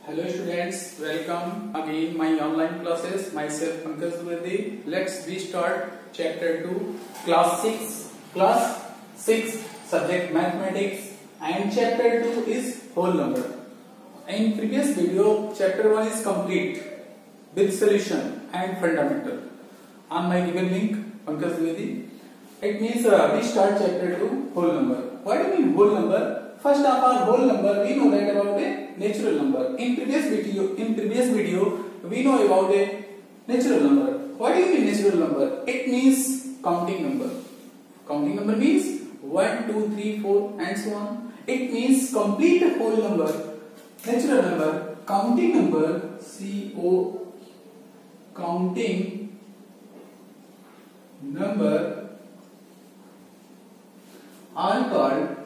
Hello students, welcome again my online classes. Myself Pankaj Dwivedi. Let's restart chapter 2, class 6 subject mathematics, and chapter 2 is whole number. In previous video chapter 1 is complete with solution and fundamental on my given link Pankaj Dwivedi. It means we start chapter 2 whole number. What do you mean whole number? First of all, whole number we know that about a natural number. In previous video we know about a natural number. What do you mean natural number? It means counting number. Counting number means 1, 2, 3, 4 and so on. It means complete whole number. Natural number, counting number, counting number are called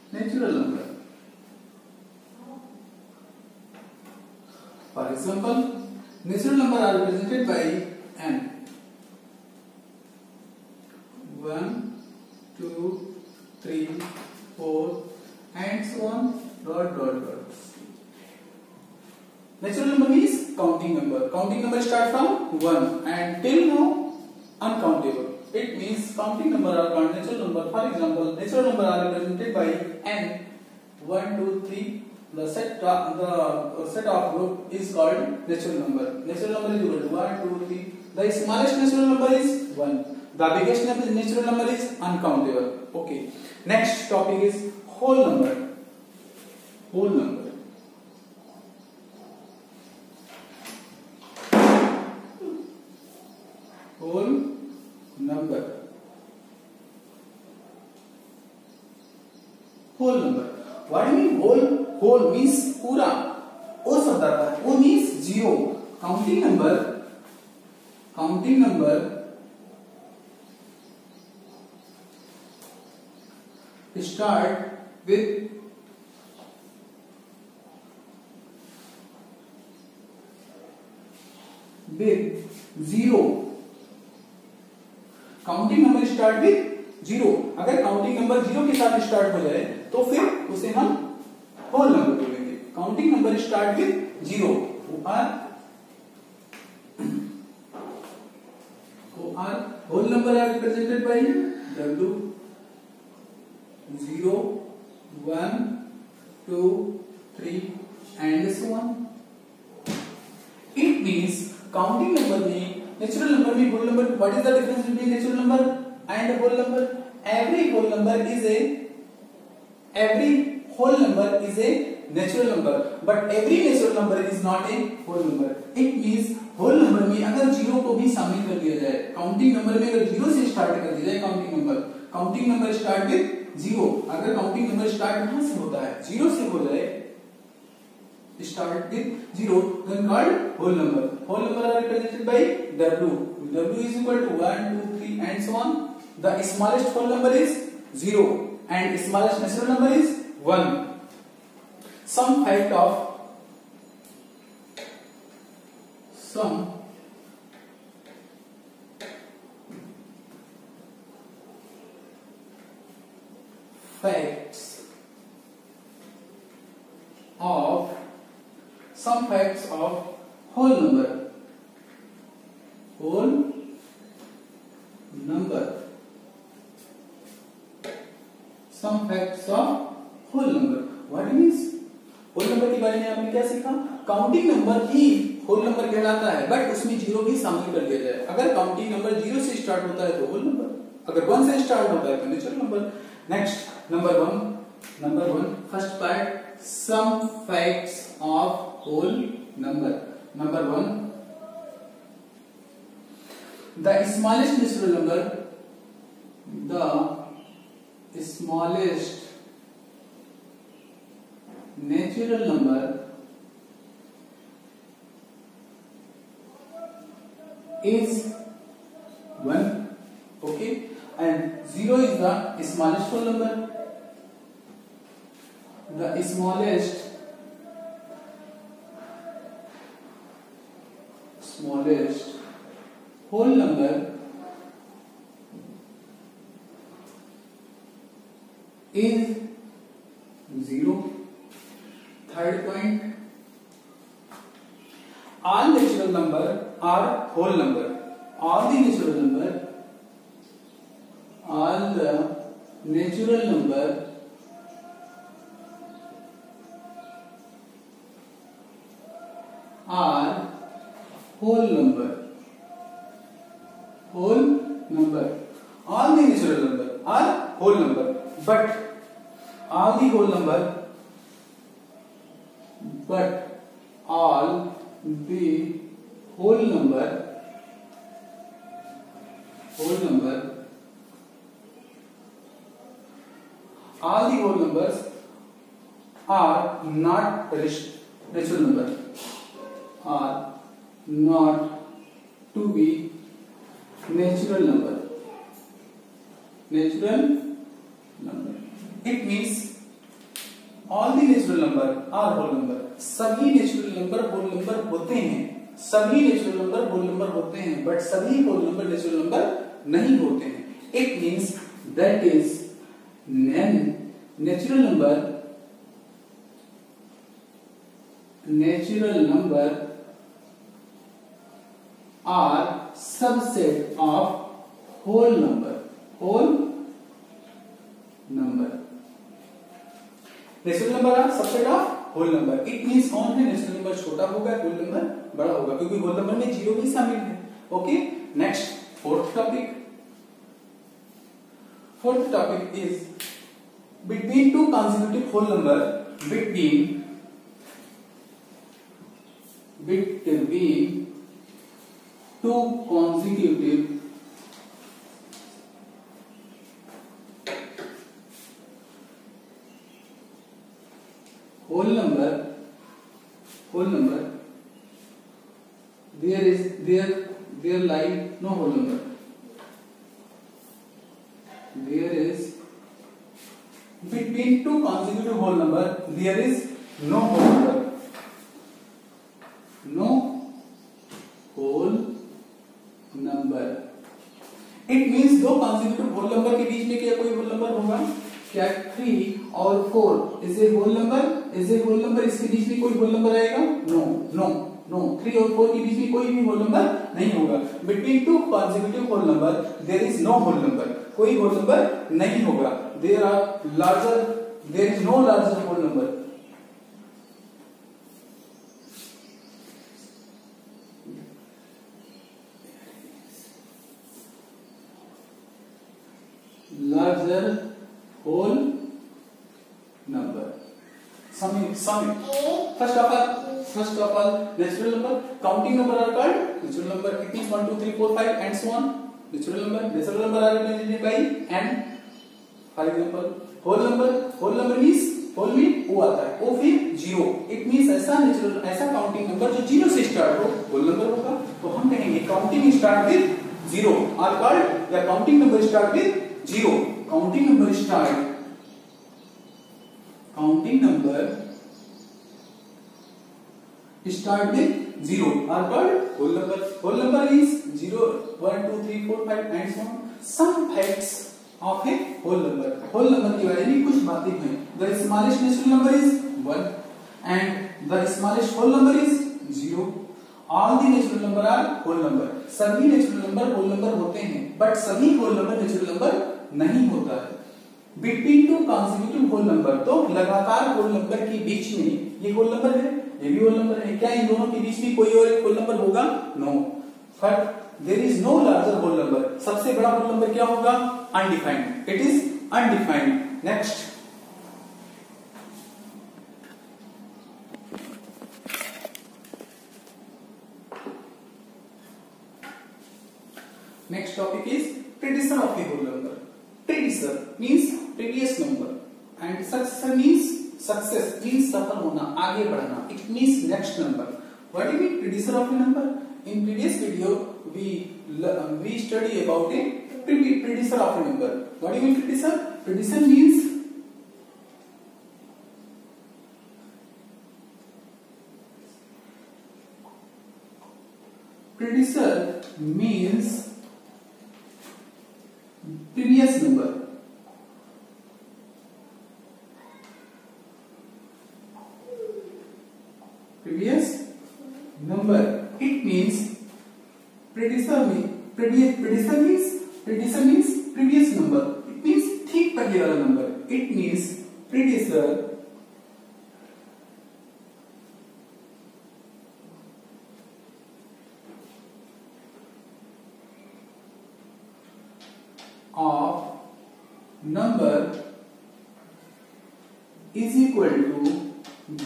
natural number. For example, natural number are represented by n. 1, 2, 3, 4 and so on. Natural number means counting number. Counting number start from 1 and till now uncountable. It means counting number are called natural number. For example, natural number are represented by n. 1, 2, 3. The set of group is called natural number. Natural number is equal to 1, 2, 3. The smallest natural number is 1. The biggest natural number is uncountable. Okay. Next topic is whole number. Whole number. Whole number. Whole number. What do you mean whole? Whole means पूरा. O शब्द आता है. O means zero. Counting number start with zero. Counting number start with zero. अगर counting number zero के साथ start हो जाए तो फिर उसे हम होल नंबर बोलेंगे. Counting number start with zero. Whole number are represented by W. 0, 1, 2, 3 and so on. It means counting number में natural number में whole number. What is the difference between natural number and whole number? Every whole number is a natural number, but every natural number is not a whole number. It means whole number में अगर zero को भी शामिल कर दिया जाए, counting number में अगर जीरो से स्टार्ट कर दिया जाए counting number start with zero. अगर काउंटिंग नंबर स्टार्ट कहां से होता है? जीरो से हो जाए. Start with zero, then called whole number. Whole number are represented by W. W is equal to 1, 2, 3 and so on. The smallest whole number is 0 and smallest natural number is 1. Some facts of whole number. Whole number. Some facts of whole number. What means? whole number के बारे में आपने क्या सीखा? Counting number ही whole number कहलाता है, but उसमें zero भी शामिल कर दिया जाए. अगर काउंटिंग नंबर जीरो से स्टार्ट होता है तो whole number, अगर 1 से स्टार्ट होता है तो natural number. Next number one first part, some facts of whole number. Number 1, the smallest natural number is 1. Okay, and 0 is the smallest whole number. The smallest whole number is 0. Third point, all natural number are whole number. All the natural number are whole number. All the natural number are whole number, but all the whole number numbers are not natural number, are not to be natural number. It means all the natural number are whole number. सभी natural number whole number होते हैं, सभी natural number whole number होते हैं, but सभी whole number natural number नहीं होते हैं. It means that is natural number are subset of whole number. Natural number are subset of whole number. It means कौन है? नेचुरल नंबर छोटा होगा, होल नंबर बड़ा होगा, क्योंकि होल नंबर में जीरो भी शामिल है. Okay, next fourth topic is between two consecutive whole number. between two consecutive whole number there lie no whole number. There is between two consecutive whole number there is no whole number. It means दो consecutive whole number के बीच में क्या कोई whole number होगा? क्या 3 और 4 is a whole number? इसके बीच में कोई होल नंबर आएगा? नो. 3 और 4 के बीच में कोई भी होल नंबर नहीं होगा. Between two consecutive whole number there is no whole number. कोई होल नंबर नहीं होगा. there is no larger whole number. larger whole number. Sum it. First of all, natural number, counting number are called natural number. It means 1, 2, 3, 4, 5 and so on. Natural number are represented by and. For example, whole number means whole में o आता है, o फिर 0. It means ऐसा counting number जो 0 से start हो whole number होगा. तो हम कहेंगे counting start with 0 are called, या counting number start with 0. Counting number start with 0 are called whole number. Whole number is 0, 1, 2, 3, 4, 5 and so on. Some facts of a whole number. Whole number के बारे में कुछ बातें हैं. The smallest natural number is 1 and the smallest whole number is 0. All the natural number are whole number. सभी natural number whole number होते हैं, but सभी whole number natural number नहीं होता है. Between two consecutive whole number, तो लगातार whole number के बीच में ये whole number है, ये भी whole number है. क्या इन दोनों के बीच में कोई और एक whole number होगा? No. But there is no larger whole number. सबसे बड़ा whole number क्या होगा? Undefined. It is undefined. Next. Next topic is predecessor of a whole number. Predecessor means previous number and successor means सफल होना, आगे बढ़ना. It means next number. What do you mean predecessor of a number? In previous video we study about a predecessor of a number. What do you mean predecessor? Predecessor means previous number. Predecessor means previous number. It means ठीक पहले वाला number. It means predecessor of number is equal to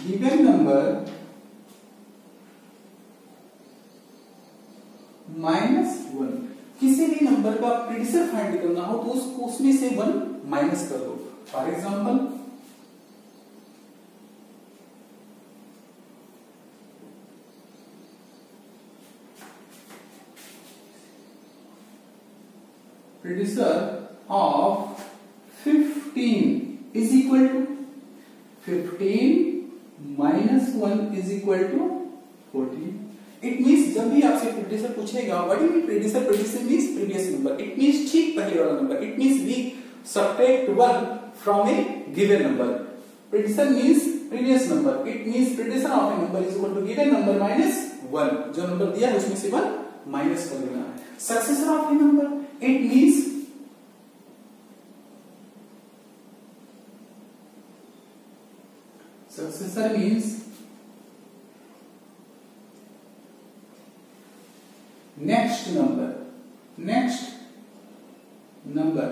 given number minus one. किसी भी number का predecessor find करना हो तो उसको उसमें से वन माइनस कर दो। For example predecessor of 15 is equal to 15 minus 1 is equal to 14। It means जब भी आपसे प्रीडिसेसर पूछेगा what is predecessor, predecessor means previous number. It means ठीक पहले वाला number. It means we subtract 1 from a given number. Predecessor means previous number. It means predecessor of a number is equal to given number minus 1। जो number दिया है उसमें से 1 minus कर देना है। Successor of a number, it means successor means next number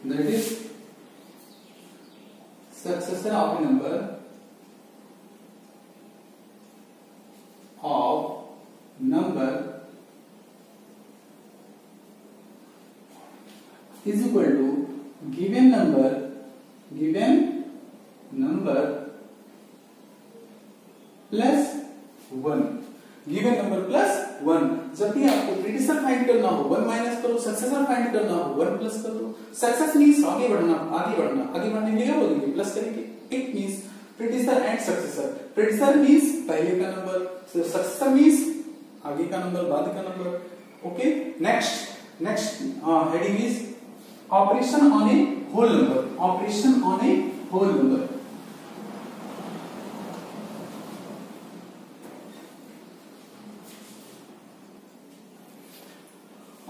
that is successor of a number is equal to given number plus 1। Given number plus 1। जब भी आपको प्रीडिसेसर फाइंड करना हो 1 माइनस करो, सक्सेसर फाइंड करना हो 1 प्लस कर दो। सक्सेस मींस आगे बढ़ना, आगे बढ़ने के लिए क्या बोलेंगे, प्लस करेंगे। It means predecessor and successor. Predecessor means पहले का नंबर, सक्सेसर मींस आगे का नंबर, बाद का number. Okay, next heading is operation on a whole number. Operation on a whole number.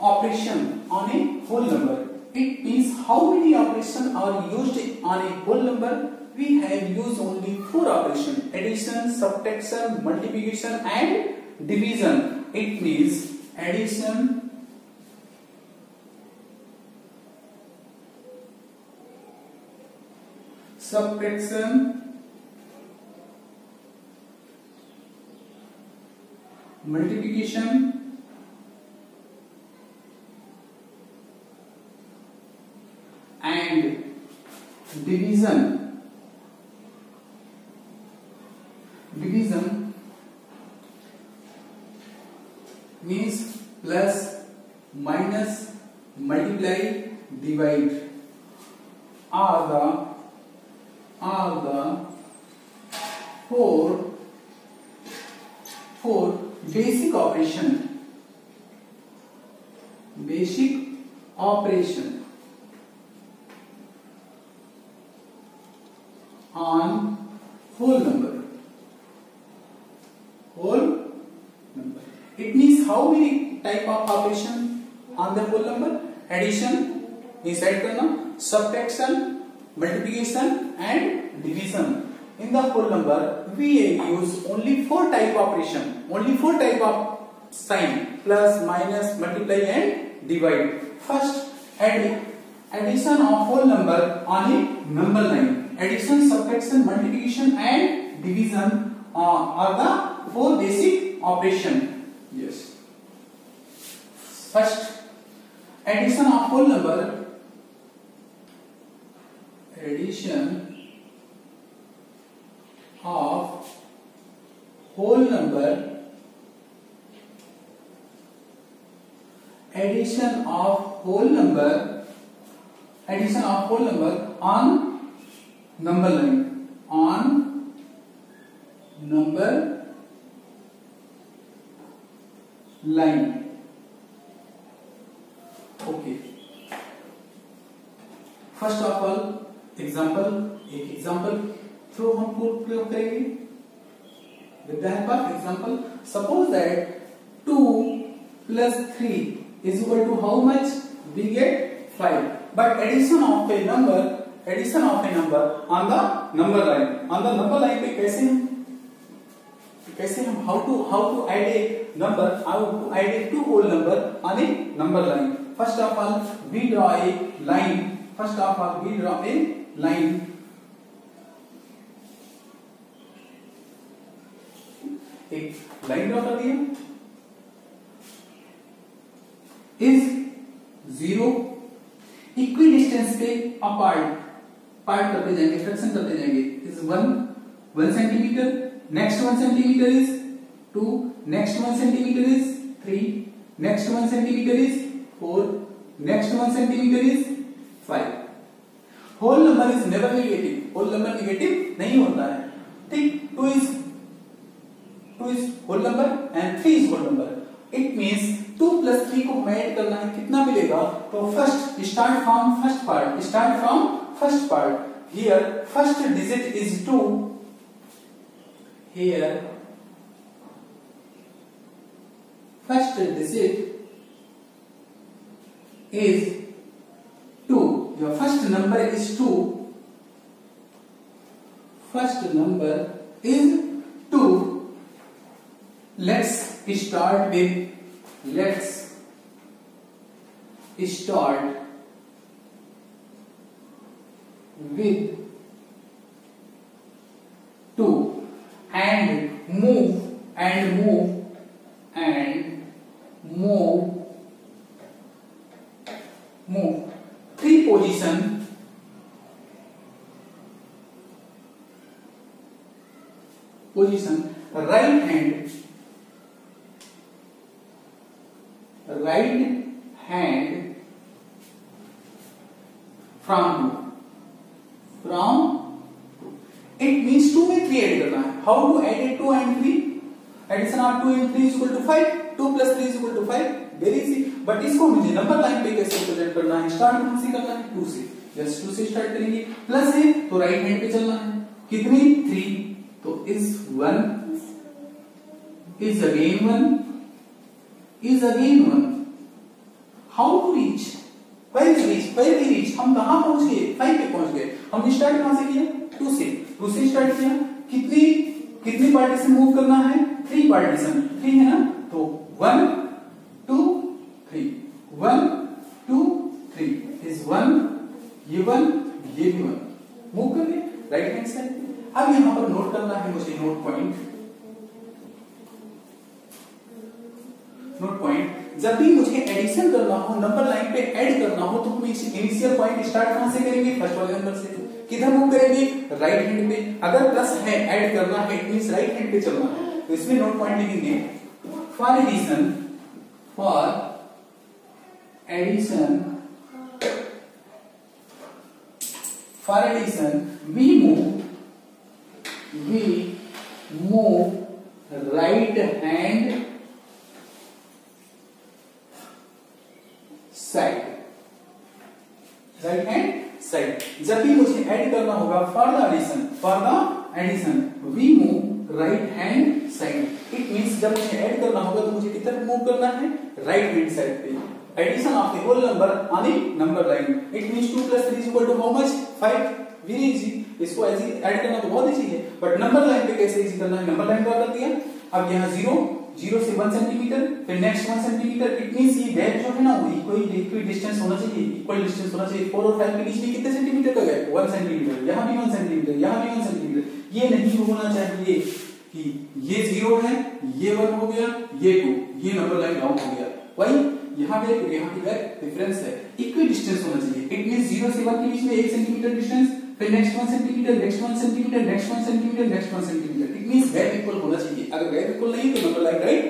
Operation on a whole number. It means how many operations are used on a whole number. We have used only 4 operations: addition, subtraction, multiplication and division. It means addition, subtraction, multiplication and division means plus, minus, multiply, divide are the four basic operation on whole number. It means how many type of operation on the whole number? Addition means add करना, subtraction, multiplication and division. In the whole number we use only 4 type of operation, only 4 type of sign: plus, minus, multiply and divide. First, addition of whole number on a number line. Addition, subtraction, multiplication and division are the 4 basic operation. Yes. First, addition of whole number. Addition of whole number. Addition of whole number. Addition of whole number on number line. On number line. Okay. First of all, example, एक example through हम प्रयोग करेंगे with the help of example. Suppose that 2 plus 3 is equal to how much? We get 5. But addition of a number on the number line पे कैसे हम how to add a number, how to add a two whole number on a number line. First of all we draw a line. एक line draw कर दिया. Is 0 equal distance पे apart करते जाएंगे, fraction करते जाएंगे. Is 1 centimetre, next 1 centimetre is 2, next 1 centimetre is 3, next 1 centimetre is 4, next 1 centimetre is 5. Whole number is never negative. Whole number negative नहीं होता है. ठीक. 2 is whole number and 3 is whole number. It means 2 plus 3 को add करना है, कितना मिलेगा? तो first start from first part. Here first digit is 2. Here first digit is 2. Your first number is 2. First number is 2. Let's start with 2 and move 3 position right hand from 2. It means 2 में 3 add करना है. How to add 2 and 3? Addition of 2 and 3 is equal to 5. 2 plus 3 is equal to 5. Very easy. But इसको मुझे number line पे कैसे represent करना है? Start कहां से करना है? 2 से. जस्ट 2 से स्टार्ट करेंगे. प्लस है तो राइट हैंड पे चलना है. कितनी? 3. तो is 1 is again 1. How to reach? Where we reach? हम कहां पहुंच गए? 5 पे पहुंच गए. हमने स्टार्ट कहां से किया? 2 से स्टार्ट किया. कितनी पार्टीशन मूव करना है? 3 पार्टीशन. 3 है ना? तो 1 2 3 1 2 3 is 1. ये 1 ये भी 1 मूव कर गए राइट हैंड साइड. अब यहां पर नोट करना है मुझे नोट पॉइंट. जब भी मुझे एडिशन करना हो, नंबर लाइन पे ऐड करना हो, तो हम इनिशियल पॉइंट स्टार्ट कहां से करेंगे? फर्स्ट वाले नंबर से. किधर मूव करेंगे? राइट हैंड पे. अगर प्लस है ऐड करना है, इट मींस राइट हैंड पे चलना है. तो इसमें नोट पॉइंट लिखेंगे. For addition we move right hand side. जब भी मुझे ऐड करना होगा for the addition we move right hand side. It means जब मुझे ऐड करना होगा तो मुझे किधर मूव करना है? राइट हैंड साइड पे. Addition of the whole number on a number line. It means 2 plus 3 is equal to how much? 5. Very easy. इसको ऐसे ऐड करना तो बहुत इजी है, बट नंबर लाइन पे कैसे इजी करना है? नंबर लाइन ड्रॉ कर दिया. अब यहाँ 0 से 1 सेंटीमीटर, फिर नेक्स्ट 1 सेंटीमीटर. इट मींस ये गैप जो है ना, वो इक्वल डिस्टेंस होना चाहिए. 4 और 5 के बीच में कितने सेंटीमीटर का गैप? 1 सेंटीमीटर. यहाँ भी 1 सेंटीमीटर, यहाँ भी 1 सेंटीमीटर. ये नहीं होना चाहिए कि ये 0 है, ये 1 हो गया, ये 2, ये नंबर लाइन डाउन हो गया. वही यहाँ पे यहाँ पे डिफरेंस है. इक्वल डिस्टेंस होना चाहिए. इट मींस 0 से 1 के बीच में 1 सेंटीमीटर डिस्टेंस, फिर next 1 centimetre, next 1 centimetre, next 1 centimetre, next 1 centimetre. It means gap equal होना चाहिए. अगर गैप इक्वल नहीं तो नंबर लाइन राइट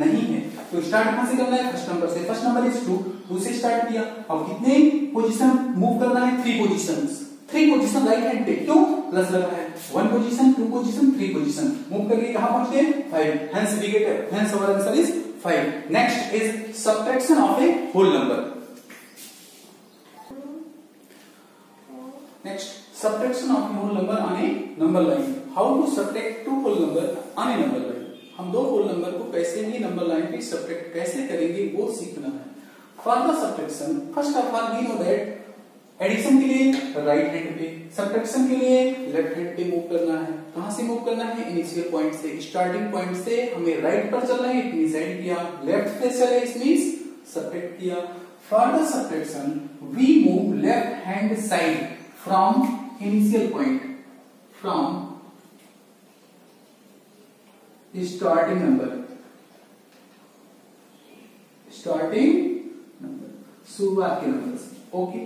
नहीं है. तो स्टार्ट कहां से करना है? फर्स्ट नंबर से. फर्स्ट नंबर इज 2 से स्टार्ट किया. अब कितने पोजीशन मूव करना है? 3 पोजीशंस. 3 पोजीशन राइट हैंड पे. क्यों? प्लस लगा है. 1 पोजीशन, 2 पोजीशन, 3 पोजीशन मूव करके कहां पहुंच गए? 5. Hence we get hence our answer is 5. Next is subtraction of a whole number. Next, subtraction of a whole number on a number line. How to subtract two whole number on a number line? हम दो whole number को कैसे भी number line पे subtract कैसे करेंगे वो सीखना है। For the subtraction first of all we know that addition के लिए राइट हैंड पे, सब्ट्रैक्शन के लिए लेफ्ट हैंड पे मूव करना है। कहां से मूव करना है? इनिशियल पॉइंट से, स्टार्टिंग पॉइंट से हमें राइट पर चलना है, इट मींस ऐड किया, लेफ्ट पे चले इट मींस सब्ट्रैक्ट किया। For the subtraction we move left hand side from initial point, from starting number, शुरुआत के नंबर से। ओके,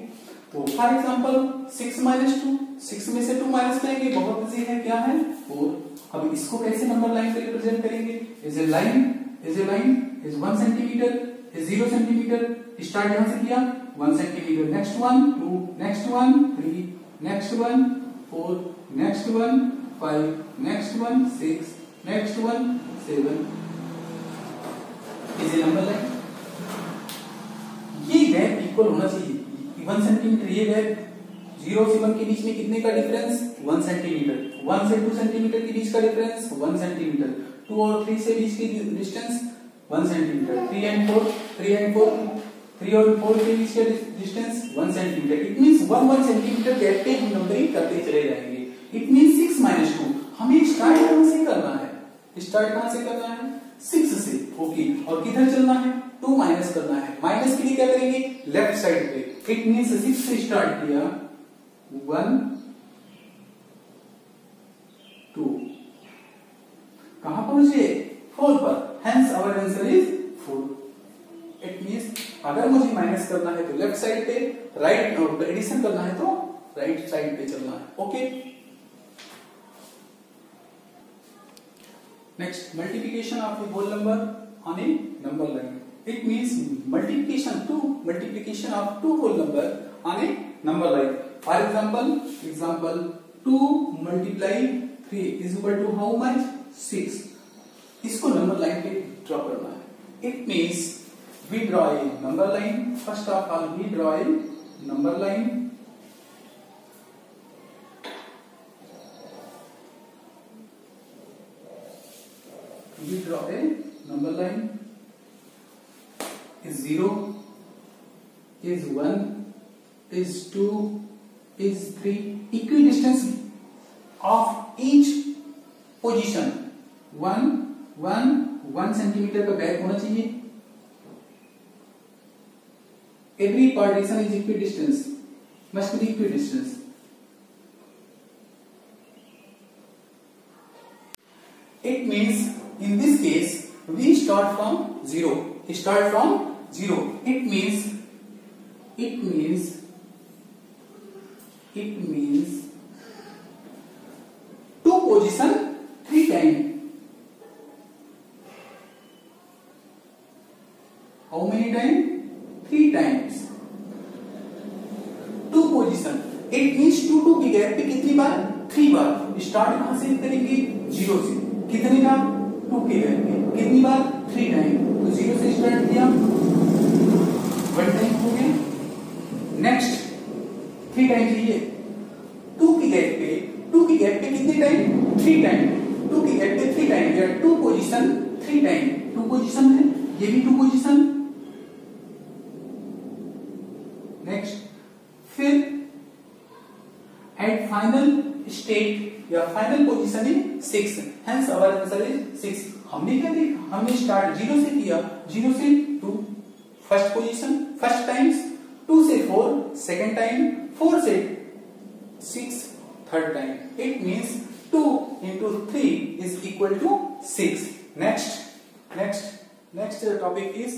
तो फॉर एग्जांपल 6 माइनस 2, 6 में से 2 माइनस करेंगे, बहुत इजी है, क्या है 4। अब इसको कैसे नंबर लाइन पे रिप्रेजेंट करेंगे? Is a line, is 1 centimetre, is 0 centimetre, start यहां से किया 1 centimetre, next one 2, next one 3, next one 4, next one 5, next one 6, next one 7, is a number line. ये गैप इक्वल होना चाहिए 1 सेंटीमीटर, ये gap 0 से 1 के बीच में कितने का डिफरेंस? 1 सेंटीमीटर। 1 से 2 सेंटीमीटर के बीच का डिफरेंस 1 सेंटीमीटर। 2 और 3 से बीच की डिस्टेंस 1 सेंटीमीटर। 3 एंड 4 3 और 4 के बीच का distance 1 centimetre. It means 1 centimetre gap पे हम नंबरिंग करते चले जाएंगे। इट मींस 6 माइनस 2 हमें स्टार्ट कहां से करना है? स्टार्ट कहां से करना है? 6 से। ओके, और किधर चलना है? 2 माइनस करना है। माइनस के लिए क्या करेंगे? लेफ्ट साइड पे। इट मींस 6 से स्टार्ट किया 1 2, कहां पहुंचे? 4 पर। Hence our answer is 4। It means अगर मुझे माइनस करना है तो लेफ्ट साइड पे, राइट एडिशन करना है तो राइट साइड पे चलना है। Okay, next multiplication of a whole number on a number line. It means multiplication of two whole number on a number line. For example, 2 multiply 3 is equal to how much? 6. इसको number line पे draw करना है। It means we draw a number line. First of all, we draw a number line. We draw a number line. Is 0, is 1, is 2, is 3. Equidistance of each position 1 centimetre का gap होना चाहिए। Every partition is equidistance, must be equidistance. It means in this case we start from 0. It means 2 position 3 times. How many times? 3 times. 2 position. It means 2 के gap पे कितनी बार? 3 बार। Start कहां से करेंगे? 0 से। कितने का? 2 के गैप पे कितनी बार? 3 टाइम। तो 0 से स्टार्ट किया 1 टाइम हो गया। नेक्स्ट 3 टाइम चाहिए। 2 के गैप पे कितने टाइम? 3 टाइम। 2 के गैप पे 3 टाइम या 2 पोजीशन 3 टाइम। 2 पोजीशन है, ये भी 2 पोजीशन। नेक्स्ट फिर एट फाइनल स्टेट या final position is 6। Hence our answer is 6। हमने क्या देखा? हमने स्टार्ट 0 से किया, 0 से 2 फर्स्ट पोजीशन फर्स्ट टाइम्स, 2 से 4 सेकंड टाइम, 4 से 6 third time. It means 2 into 3 is equal to 6. Next topic is